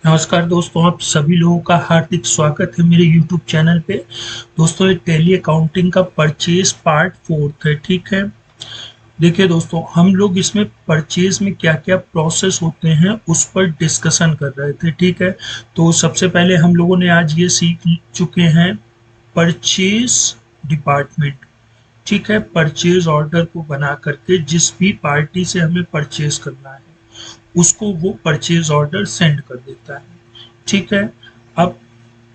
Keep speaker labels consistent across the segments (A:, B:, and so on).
A: नमस्कार दोस्तों, आप सभी लोगों का हार्दिक स्वागत है मेरे YouTube चैनल पे। दोस्तों, ये टैली अकाउंटिंग का परचेज पार्ट 4 है। ठीक है, देखिए दोस्तों, हम लोग इसमें परचेज में क्या क्या प्रोसेस होते हैं उस पर डिस्कशन कर रहे थे। ठीक है, तो सबसे पहले हम लोगों ने आज ये सीख चुके हैं परचेज डिपार्टमेंट। ठीक है, परचेज ऑर्डर को बना करके जिस भी पार्टी से हमें परचेज करना है उसको वो परचेज ऑर्डर सेंड कर देता है। ठीक है, अब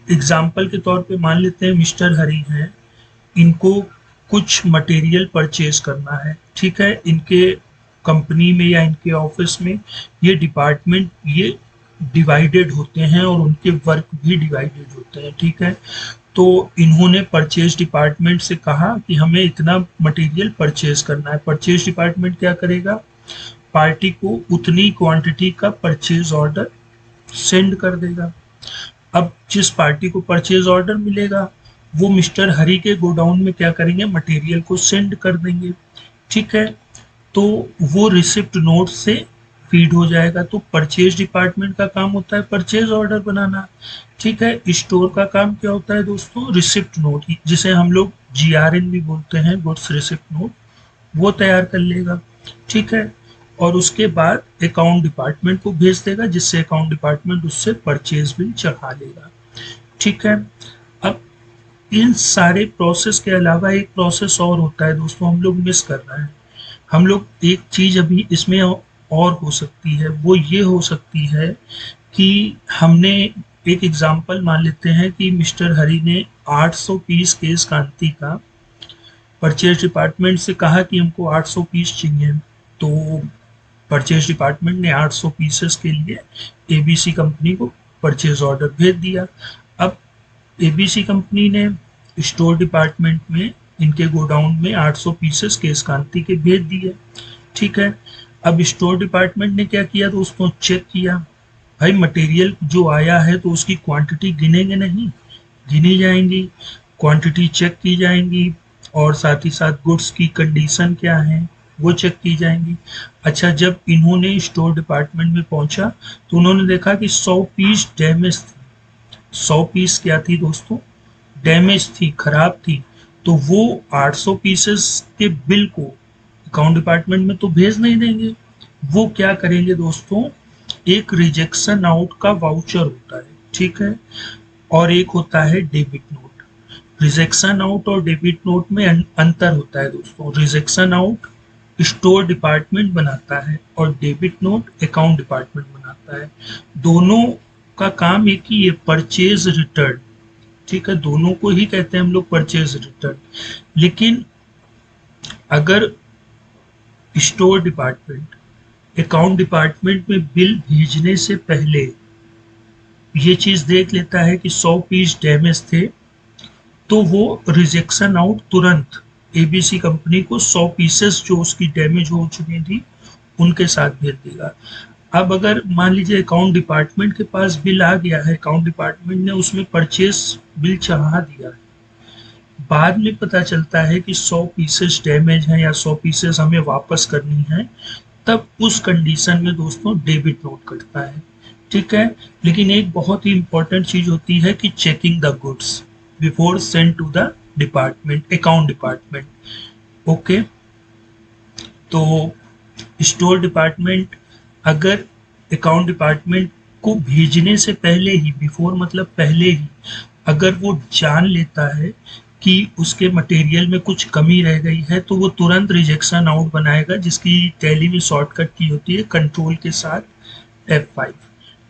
A: एग्जाम्पल के तौर पे मान लेते हैं मिस्टर हरी हैं, इनको कुछ मटेरियल परचेज करना है। ठीक है, इनके कंपनी में या इनके ऑफिस में ये डिपार्टमेंट ये डिवाइडेड होते हैं और उनके वर्क भी डिवाइडेड होते हैं। ठीक है, तो इन्होंने परचेज डिपार्टमेंट से कहा कि हमें इतना मटेरियल परचेज करना है। परचेज डिपार्टमेंट क्या करेगा, पार्टी को उतनी क्वांटिटी का परचेज ऑर्डर सेंड कर देगा। अब जिस पार्टी को परचेज ऑर्डर मिलेगा वो मिस्टर हरी के गोडाउन में क्या करेंगे, मटेरियल को सेंड कर देंगे। ठीक है, तो वो रिसिप्ट नोट से फीड हो जाएगा। तो परचेज डिपार्टमेंट का काम होता है परचेज ऑर्डर बनाना। ठीक है, स्टोर का काम क्या होता है दोस्तों, रिसिप्ट नोट, जिसे हम लोग GRN भी बोलते हैं, गुड्स रिसिप्ट नोट, वो तैयार कर लेगा। ठीक है, और उसके बाद अकाउंट डिपार्टमेंट को भेज देगा, जिससे अकाउंट डिपार्टमेंट उससे परचेज बिल चढ़ा लेगा। ठीक है, अब इन सारे प्रोसेस के अलावा एक प्रोसेस और होता है दोस्तों, हम लोग मिस कर रहे हैं। हम लोग एक चीज अभी इसमें और हो सकती है, वो ये हो सकती है कि हमने एक एग्जांपल मान लेते हैं कि मिस्टर हरी ने 800 पीस केस कांति का परचेज डिपार्टमेंट से कहा कि हमको 800 पीस चाहिए। तो परचेज डिपार्टमेंट ने 800 पीसेस के लिए ABC कंपनी को परचेज ऑर्डर भेज दिया। अब ABC कंपनी ने स्टोर डिपार्टमेंट में इनके गोडाउन में 800 पीसेस केस कांति के भेज दिए। ठीक है, अब स्टोर डिपार्टमेंट ने क्या किया दोस्तों, चेक किया। भाई मटेरियल जो आया है तो उसकी क्वांटिटी गिनेंगे नहीं, गिनी जाएंगी, क्वांटिटी चेक की जाएंगी और साथ ही साथ गुड्स की कंडीशन क्या है वो चेक की जाएंगी। अच्छा, जब इन्होंने स्टोर डिपार्टमेंट में पहुंचा तो उन्होंने देखा कि 100 पीस डैमेज थी। 100 पीस क्या थी दोस्तों, डैमेज थी, खराब थी। तो वो 800 पीसेस के बिल को अकाउंट डिपार्टमेंट में तो भेज नहीं देंगे। वो क्या करेंगे दोस्तों, एक रिजेक्शन आउट का वाउचर होता है। ठीक है, और एक होता है डेबिट नोट। रिजेक्शन आउट और डेबिट नोट में अंतर होता है दोस्तों। रिजेक्शन आउट स्टोर डिपार्टमेंट बनाता है और डेबिट नोट अकाउंट डिपार्टमेंट बनाता है। दोनों का काम एक ही है, परचेज रिटर्न। ठीक है, दोनों को ही कहते हैं हम लोग परचेज रिटर्न। लेकिन अगर स्टोर डिपार्टमेंट अकाउंट डिपार्टमेंट में बिल भेजने से पहले ये चीज देख लेता है कि 100 पीस डैमेज थे, तो वो रिजेक्शन आउट तुरंत ABC कंपनी को 100 पीसेस जो उसकी डैमेज हो चुकी थी उनके साथ भेज देगा। अब अगर मान लीजिए अकाउंट डिपार्टमेंट के पास बिल आ गया है, अकाउंट डिपार्टमेंट ने उसमें परचेस बिल चढ़ा दिया है, बाद में पता चलता है कि 100 पीसेस डैमेज हैं या 100 पीसेस हमें वापस करनी है, तब उस कंडीशन में दोस्तों डेबिट नोट कटता है। ठीक है, लेकिन एक बहुत ही इंपॉर्टेंट चीज होती है कि checking the goods before send to the department, account department. Okay, तो स्टोर डिपार्टमेंट अगर अकाउंट डिपार्टमेंट को भेजने से पहले ही, बिफोर मतलब पहले ही, अगर वो जान लेता है कि उसके मटेरियल में कुछ कमी रह गई है तो वो तुरंत रिजेक्शन आउट बनाएगा, जिसकी टैली में शॉर्टकट की होती है कंट्रोल के साथ F5।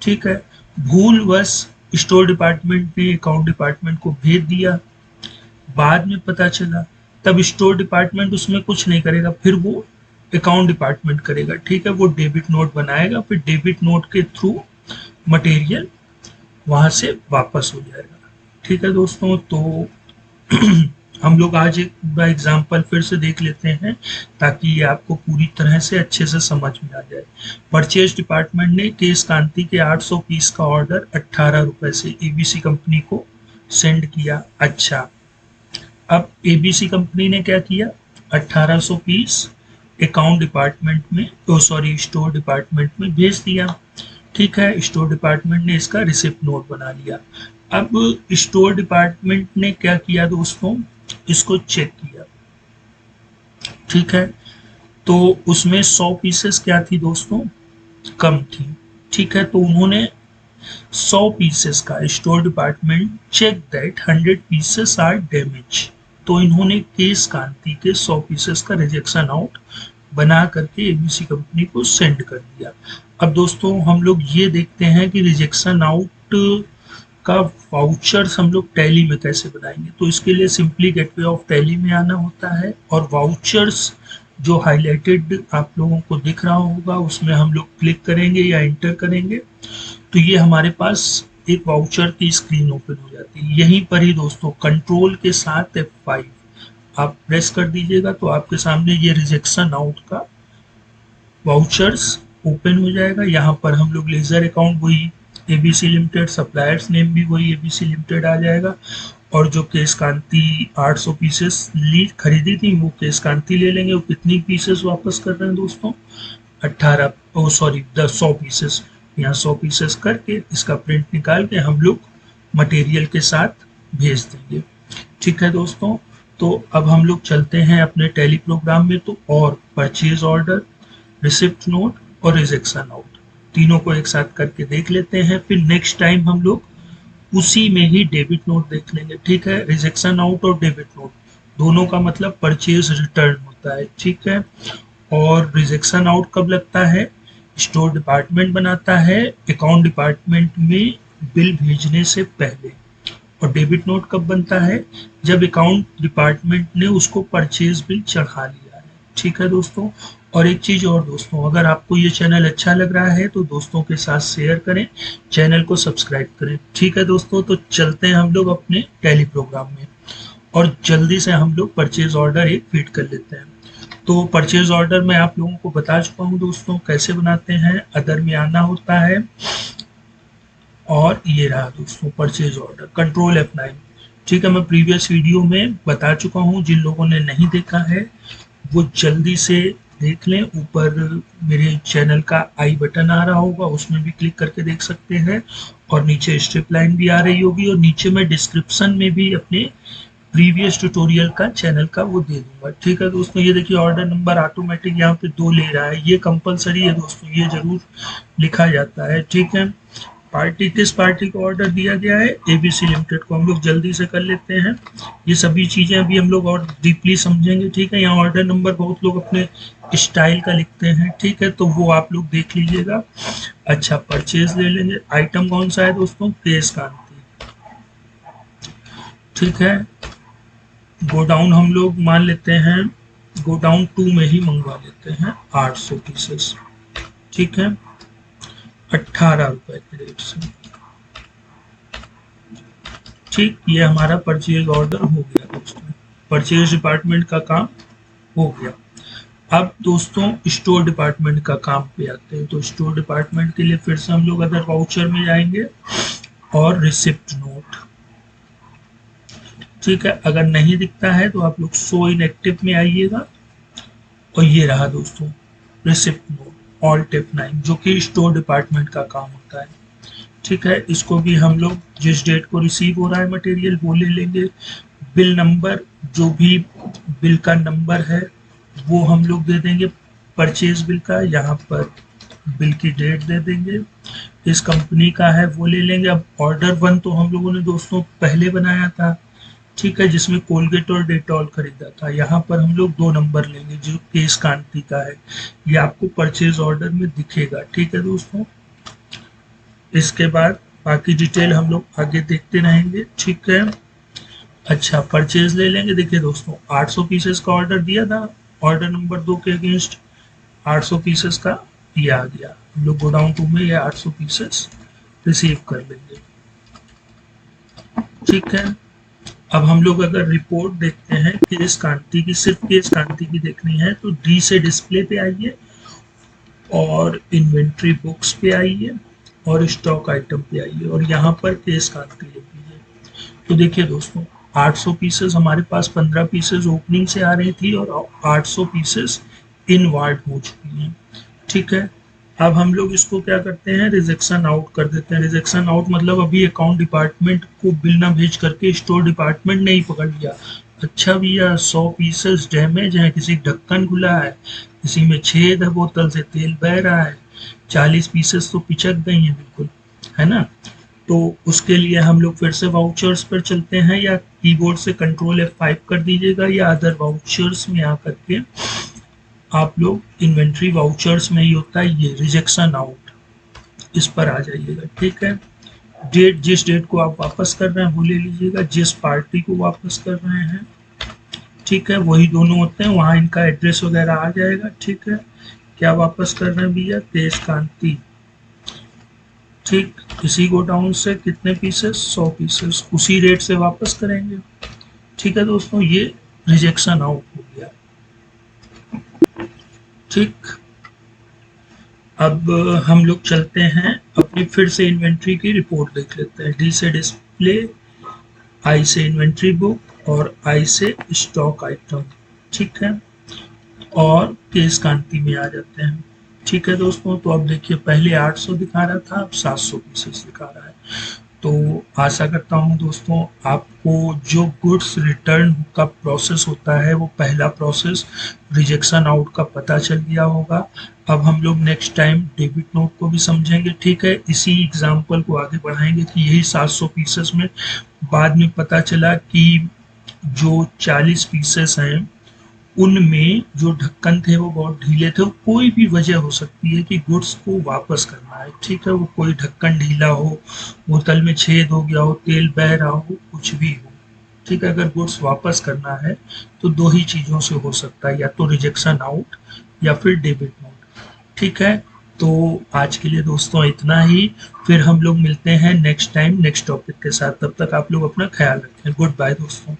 A: ठीक है, भूलवश स्टोर डिपार्टमेंट ने अकाउंट डिपार्टमेंट को भेज दिया, बाद में पता चला, तब स्टोर डिपार्टमेंट उसमें कुछ नहीं करेगा, फिर वो अकाउंट डिपार्टमेंट करेगा। ठीक है, वो डेबिट नोट बनाएगा, फिर डेबिट नोट के थ्रू मटेरियल वहां से वापस हो जाएगा। ठीक है दोस्तों, तो हम लोग आज एक पूरा एग्जाम्पल फिर से देख लेते हैं ताकि ये आपको पूरी तरह से अच्छे से समझ में आ जाए। परचेज डिपार्टमेंट ने केस कांति के 800 पीस का ऑर्डर 18 रुपए से ABC कंपनी को सेंड किया। अच्छा, अब ABC कंपनी ने क्या किया, 1800 पीस अकाउंट डिपार्टमेंट में, तो सॉरी स्टोर डिपार्टमेंट में भेज दिया। ठीक है, स्टोर डिपार्टमेंट ने इसका रिसिप्ट नोट बना लिया। अब स्टोर डिपार्टमेंट ने क्या किया दोस्तों, इसको चेक किया। ठीक है, तो उसमें 100 पीसेस क्या थी दोस्तों, कम थी। ठीक है, तो उन्होंने 100 पीसेस का, store department check that 100 pieces are damage, तो इन्होंने केस कांति के 100 पीसेस का रिजेक्शन आउट बना करके एबीसी कंपनी को सेंड कर दिया। अब दोस्तों हम लोग ये देखते हैं कि रिजेक्शन आउट का वाउचर्स हम लोग टैली में कैसे बनाएंगे। तो इसके लिए सिंपली गेटवे ऑफ टैली में आना होता है और वाउचर्स जो हाईलाइटेड आप लोगों को दिख रहा होगा उसमें हम लोग क्लिक करेंगे या इंटर करेंगे, तो ये हमारे पास एक वाउचर की स्क्रीन ओपन हो जाती है। यहीं पर ही दोस्तों कंट्रोल के साथ F5 आप प्रेस कर दीजिएगा तो आपके सामने ये रिजेक्शन आउट का वाउचर्स ओपन हो जाएगा। यहाँ पर हम लोग लेजर अकाउंट वही एबीसी लिमिटेड, सप्लायर्स नेम भी वही एबीसी लिमिटेड आ जाएगा, और जो केस कांति 800 पीसेस ली खरीदी थी वो केस कांति ले लेंगे। वो कितनी पीसेस वापस कर रहे हैं दोस्तों, 100 पीसेस। यहाँ 100 पीसेस करके इसका प्रिंट निकाल के हम लोग मटेरियल के साथ भेज देंगे। ठीक है दोस्तों, तो अब हम लोग चलते हैं अपने टैली प्रोग्राम में, तो और परचेज ऑर्डर, रिसिप्ट नोट और रिजेक्शन आउट तीनों को एक साथ करके देख लेते हैं। फिर नेक्स्ट टाइम हम लोग उसी में ही डेबिट नोट देख लेंगे। ठीक है, रिजेक्शन आउट और डेबिट नोट दोनों का मतलब परचेज रिटर्न होता है। ठीक है, और रिजेक्शन आउट कब लगता है, स्टोर डिपार्टमेंट बनाता है अकाउंट डिपार्टमेंट में बिल भेजने से पहले, और डेबिट नोट कब बनता है, जब अकाउंट डिपार्टमेंट ने उसको परचेज बिल चढ़ा लिया है। ठीक है दोस्तों, और एक चीज और दोस्तों, अगर आपको ये चैनल अच्छा लग रहा है तो दोस्तों के साथ शेयर करें, चैनल को सब्सक्राइब करें। ठीक है दोस्तों, तो चलते हैं हम लोग अपने टैली प्रोग्राम में और जल्दी से हम लोग परचेज ऑर्डर एक फीड कर लेते हैं। तो परचेज ऑर्डर मैं आप लोगों को बता चुका हूँ दोस्तों कैसे बनाते हैं, अदर में आना होता है, और ये रहा दोस्तों परचेज ऑर्डर, कंट्रोल F9। ठीक है, मैं प्रीवियस वीडियो में बता चुका हूँ, जिन लोगों ने नहीं देखा है वो जल्दी से देख लें। ऊपर मेरे चैनल का आई बटन आ रहा होगा, उसमें भी क्लिक करके देख सकते हैं, और नीचे स्ट्रिप लाइन भी आ रही होगी, और नीचे मैं डिस्क्रिप्शन में भी अपने प्रीवियस ट्यूटोरियल का चैनल का वो दे दूंगा। ठीक है दोस्तों, ये देखिए ऑर्डर नंबर ऑटोमेटिक यहाँ पे 2 ले रहा है, ये कंपलसरी है दोस्तों, ये जरूर लिखा जाता है। ठीक है, पार्टी किस पार्टी को ऑर्डर दिया गया है, एबीसी लिमिटेड को। हम लोग जल्दी से कर लेते हैं, ये सभी चीजें अभी हम लोग और डीपली समझेंगे। ठीक है, यहाँ ऑर्डर नंबर बहुत लोग अपने स्टाइल का लिखते हैं, ठीक है, तो वो आप लोग देख लीजिएगा। अच्छा, परचेज ले लेंगे, आइटम कौन सा है दोस्तों, केस कांति। ठीक है, गोडाउन हम लोग मान लेते हैं गोडाउन 2 में ही मंगवा लेते हैं 800 पीसेस। ठीक है, 18 रुपए के रेट से। ठीक, ये हमारा परचेज ऑर्डर हो गया दोस्तों, परचेज डिपार्टमेंट का काम हो गया। अब दोस्तों स्टोर डिपार्टमेंट का काम पे आते हैं, तो स्टोर डिपार्टमेंट के लिए फिर से हम लोग अदर वाउचर में जाएंगे और रिसिप्ट नोट। ठीक है, अगर नहीं दिखता है तो आप लोग शो इन एक्टिव में आइएगा, और ये रहा दोस्तों रिसिप्ट नोट ऑल्ट F9, जो कि स्टोर डिपार्टमेंट का काम होता है। ठीक है, इसको भी हम लोग जिस डेट को रिसीव हो रहा है मटेरियल वो ले लेंगे। बिल नंबर, जो भी बिल का नंबर है वो हम लोग दे देंगे परचेज बिल का, यहाँ पर बिल की डेट दे देंगे, इस कंपनी का है वो ले लेंगे। अब ऑर्डर 1 तो हम लोगों ने दोस्तों पहले बनाया था, ठीक है, जिसमें कोलगेट और डेटॉल खरीदा था। यहाँ पर हम लोग 2 नंबर लेंगे जो केस कांति का है, ये आपको परचेज ऑर्डर में दिखेगा। ठीक है दोस्तों, इसके बाद बाकी डिटेल हम लोग आगे देखते रहेंगे। ठीक है, अच्छा परचेज ले लेंगे। देखिए दोस्तों 800 पीसेस का ऑर्डर दिया था, ऑर्डर नंबर 2 के अगेंस्ट 800 पीसेस का ये आ गया। हम लोग गोडाउन 2 में ये 800 पीसेस रिसीव कर लेंगे। ठीक है, अब हम लोग अगर रिपोर्ट देखते हैं केस कांति की, सिर्फ केस कांति की देखनी है तो डी से डिस्प्ले पे आइए, और इन्वेंट्री बुक्स पे आइए, और स्टॉक आइटम पे आइए, और यहाँ पर केस कांति लिख लीजिए। तो देखिए दोस्तों 800 पीसेस हमारे पास 15 पीसेस ओपनिंग से आ रही थी, और 800 पीसेस इनवार्ड हो चुकी हैं। ठीक है, अब हम लोग इसको क्या करते हैं, रिजेक्शन आउट कर देते हैं। रिजेक्शन आउट मतलब अभी अकाउंट डिपार्टमेंट को बिल ना भेज करके स्टोर डिपार्टमेंट ने ही पकड़ लिया। अच्छा भैया 100 पीसेस डैमेज है, किसी ढक्कन खुला है, किसी में छेद है, बोतल से तेल बह रहा है, 40 पीसेस तो पिचक गई हैं बिल्कुल, है ना। तो उसके लिए हम लोग फिर से वाउचर्स पर चलते हैं, या कीबोर्ड से कंट्रोल F5 कर दीजिएगा, या अदर वाउचर्स में आकर के आप लोग इन्वेंट्री वाउचर्स में ही होता है ये रिजेक्शन आउट, इस पर आ जाइएगा। ठीक है, डेट, जिस डेट को आप वापस कर रहे हैं वो ले लीजिएगा, जिस पार्टी को वापस कर रहे हैं, ठीक है, वही दोनों होते हैं, वहाँ इनका एड्रेस वगैरह आ जाएगा। ठीक है, क्या वापस कर रहे हैं भैया, तेज कांति, ठीक, इसी गोडाउन से कितने पीसेस, 100 पीसेस, उसी रेट से वापस करेंगे। ठीक है दोस्तों, ये रिजेक्शन आउट हो गया। ठीक, अब हम लोग चलते हैं अपनी फिर से इन्वेंट्री की रिपोर्ट देख लेते हैं। डी से डिस्प्ले, आई से इन्वेंट्री बुक, और आई से स्टॉक आइटम। ठीक है, और केस कांति में आ जाते हैं। ठीक है दोस्तों, तो अब देखिए पहले 800 दिखा रहा था, अब 700 पीसेस दिखा रहा है। तो आशा करता हूँ दोस्तों आपको जो गुड्स रिटर्न का प्रोसेस होता है वो पहला प्रोसेस रिजेक्शन आउट का पता चल गया होगा। अब हम लोग नेक्स्ट टाइम डेबिट नोट को भी समझेंगे। ठीक है, इसी एग्जाम्पल को आगे बढ़ाएंगे कि यही 700 पीसेस में बाद में पता चला कि जो 40 पीसेस हैं उनमें जो ढक्कन थे वो बहुत ढीले थे। कोई भी वजह हो सकती है कि गुड्स को वापस करना है। ठीक है, वो कोई ढक्कन ढीला हो, बोतल में छेद हो गया हो, तेल बह रहा हो, कुछ भी हो। ठीक है, अगर गुड्स वापस करना है तो दो ही चीज़ों से हो सकता है, या तो रिजेक्शन आउट या फिर डेबिट नोट। ठीक है, तो आज के लिए दोस्तों इतना ही। फिर हम लोग मिलते हैं नेक्स्ट टाइम नेक्स्ट टॉपिक के साथ। तब तक आप लोग अपना ख्याल रखें। गुड बाय दोस्तों।